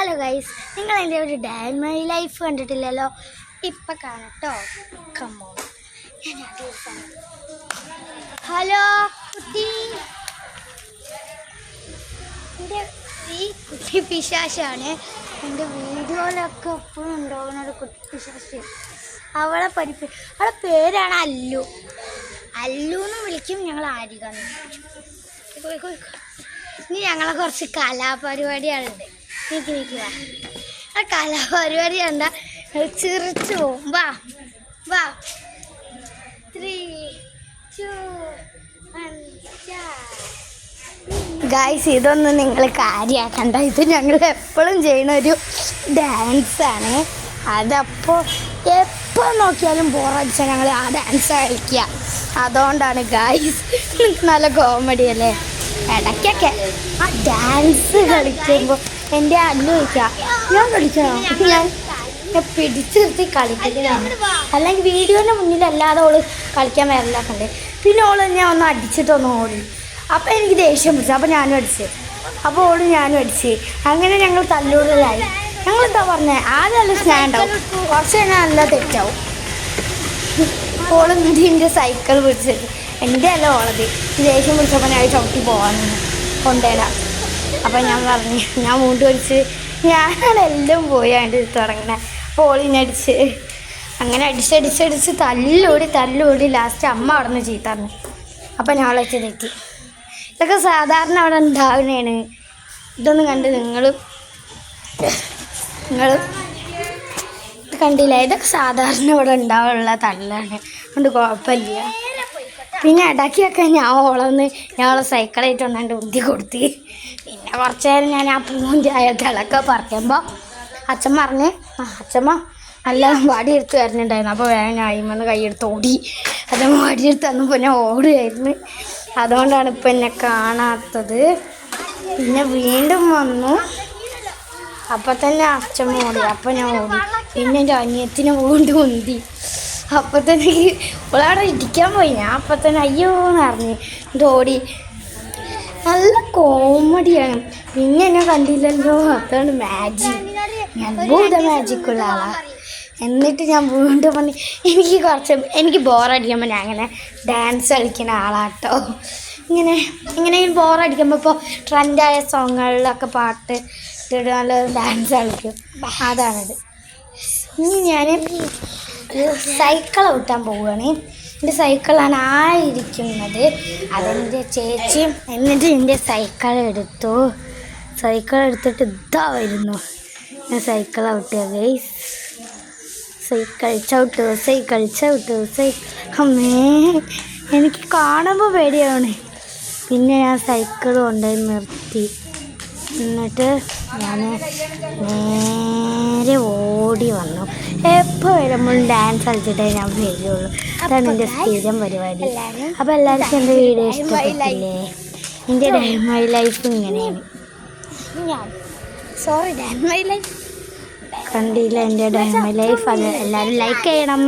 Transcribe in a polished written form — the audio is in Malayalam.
ഹലോ ഗൈസ്, നിങ്ങൾ എൻ്റെ ഒരു ഡേ ഇൻ മൈ ലൈഫ് കണ്ടിട്ടില്ലല്ലോ? ഇപ്പം കാണട്ടോ. കമ്മോ ഹലോ കുട്ടി, എൻ്റെ ഈ കുട്ടി പിശാശാണ്. എൻ്റെ വീഡിയോയിലൊക്കെ എപ്പോഴും ഉണ്ടാവുന്ന ഒരു കുട്ടി പിശാശ്. അവളെ പേരാണ് അല്ലു. അല്ലു എന്ന് വിളിക്കും, ഞങ്ങൾ ആരിക. ഇനി ഞങ്ങളെ കുറച്ച് കലാപരിപാടികളുണ്ട്. നിൽക്കുക, ആ കലാപരിപാടി കണ്ടാ ചിരിച്ചു പോവും. വാ വാ, 3, 2, 1. ഗായ്സ്, ഇതൊന്നും നിങ്ങൾ കാര്യമാക്കണ്ട. ഇത് ഞങ്ങൾ എപ്പോഴും ചെയ്യുന്ന ഒരു ഡാൻസാണ്. അതപ്പോൾ എപ്പോൾ നോക്കിയാലും ബോറടിച്ചാൽ ഞങ്ങൾ ആ ഡാൻസ് കളിക്കുക. അതുകൊണ്ടാണ് ഗായ്സ്. നല്ല കോമഡി അല്ലേ? ഇടയ്ക്കൊക്കെ ആ ഡാൻസ് കളിക്കുമ്പോൾ എൻ്റെ അല്ലു ചോദിക്കുക, ഞാൻ കളിക്കണോ? ഞാൻ പിടിച്ചു നിർത്തി കളിക്കുന്നതാണ്. അല്ലെങ്കിൽ വീഡിയോൻ്റെ മുന്നിലല്ലാതെ ഓള് കളിക്കാൻ വരലാക്കണ്ടേ. പിന്നെ ഓള് ഞാൻ ഒന്ന് അടിച്ചിട്ടൊന്ന് ഓടി. അപ്പോൾ എനിക്ക് ദേഷ്യം പിടിച്ചു. അപ്പോൾ ഞാനും അടിച്ച്, അപ്പോൾ ഓള് ഞാനും അടിച്ച്. അങ്ങനെ ഞങ്ങൾ തല്ലൂടലായി. ഞങ്ങളെന്താ പറഞ്ഞത്, ആദ്യം നല്ല സ്നാൻഡ് ആവും, കുറച്ച് കഴിഞ്ഞാൽ നല്ല തെറ്റാവും. ഓള് എന്നിട്ട് എൻ്റെ സൈക്കിൾ പിടിച്ചിട്ട്, എൻ്റെ അല്ല ഓളത്, ദേഷ്യം പിടിച്ചപ്പോൾ ഞാൻ ചവിട്ടി പോകാമെന്ന് കൊണ്ടുവരാം. അപ്പം ഞാൻ പറഞ്ഞു, ഞാൻ മൂണ്ട് പിടിച്ച് ഞാനെല്ലാം പോയാണ്ട് തുടങ്ങണേ. അപ്പോൾ ഓളിനടിച്ച് അങ്ങനെ അടിച്ചടിച്ചടിച്ച് തല്ലൂടി ലാസ്റ്റ് അമ്മ അവിടെ നിന്ന് ചീത്ത പറഞ്ഞു. അപ്പം ഞാൻ വെച്ച് തെറ്റി. ഇതൊക്കെ സാധാരണ അവിടെ ഉണ്ടാവുന്നതാണ്. ഇതൊന്നും കണ്ട് നിങ്ങൾ കണ്ടില്ല? ഇതൊക്കെ സാധാരണ ഇവിടെ ഉണ്ടാവാനുള്ള തല്ലാണ്, അതുകൊണ്ട് കുഴപ്പമില്ല. പിന്നെ ഇടയ്ക്കൊക്കെ ഞങ്ങളെ സൈക്കിളായിട്ട് ഒന്നാണ്ട് ഉന്തി കൊടുത്തി. പിന്നെ കുറച്ച് നേരം ഞാൻ ആ പൂവും ചായത്തിളൊക്കെ പറിക്കുമ്പോൾ അച്ഛമ്മ പറഞ്ഞ്, അച്ഛമ്മ നല്ല വടിയെടുത്ത് വരുന്നുണ്ടായിരുന്നു. അപ്പോൾ വേഗം ഞാൻ അയിമെന്ന് കൈയെടുത്ത് ഓടി. അച്ഛമ്മ വടിയെടുത്ത് തന്നപ്പോൾ ഞാൻ ഓടുകയായിരുന്നു. അതുകൊണ്ടാണ് ഇപ്പം എന്നെ കാണാത്തത്. പിന്നെ വീണ്ടും വന്നു, അപ്പം തന്നെ അച്ഛമ്മ ഓടി. അപ്പം ഞാൻ ഓടി. പിന്നെ എൻ്റെ അനിയത്തിന് വീണ്ടും ഉന്തി. അപ്പം തന്നെ ഇവളവിടെ ഇടിക്കാൻ പോയി. ഞാൻ അപ്പം തന്നെ അയ്യോ എന്ന് അറിഞ്ഞ് ഇത് ഓടി. നല്ല കോമഡിയാണ്. പിന്നെ എന്നെ കണ്ടില്ലല്ലോ, അതാണ് മാജിക്. ഞാൻ ഭൂത മാജിക്കുള്ള ആളാണ്. എന്നിട്ട് ഞാൻ വീണ്ടും പറഞ്ഞ് എനിക്ക് ബോറടിക്കുമ്പോൾ ഞാൻ അങ്ങനെ ഡാൻസ് കളിക്കുന്ന ആളാട്ടോ. ഇങ്ങനെ ബോറടിക്കുമ്പോൾ ഇപ്പോൾ ട്രെൻഡായ സോങ്ങുകളിലൊക്കെ പാട്ട് ഇട്ടിട്ട് നല്ല ഡാൻസ് കളിക്കും. അതാണിത്. ഇനി ഞാൻ സൈക്കിൾ ഓട്ടാൻ പോവുകയാണ്. എൻ്റെ സൈക്കിളാണ് ഇരിക്കുന്നത്. അതെൻ്റെ ചേച്ചിയും. എന്നിട്ട് എൻ്റെ സൈക്കിൾ എടുത്തിട്ട് ഇതാ വരുന്നു. ഞാൻ സൈക്കിൾ ഔട്ടിയ ഗൈസ്. സൈക്കിൾ ചവിട്ടു. അമ്മേ, എനിക്ക് കാണുമ്പോൾ പേടിയാണ്. പിന്നെ ഞാൻ സൈക്കിൾ കൊണ്ടുപോയി നിർത്തി. എന്നിട്ട് ഞാൻ നേരെ ഓടി വന്നു. എപ്പോൾ വരുമ്പോഴും ഡാൻസ് കളിച്ചിട്ടേ ഞാൻ വരുള്ളൂ. അതാണ് എൻ്റെ സ്ഥിരം പരിപാടി. അപ്പോൾ എല്ലാവർക്കും എൻ്റെ വീഡിയോ ഇഷ്ടപ്പെട്ടില്ലേ? എൻ്റെ ഡേ ഇൻ മൈ ലൈഫ് ഇങ്ങനെയാണ്. കണ്ടില്ല എൻ്റെ ഡേ ഇൻ മൈ ലൈഫ്? അത് എല്ലാവരും ലൈക്ക് ചെയ്യണം.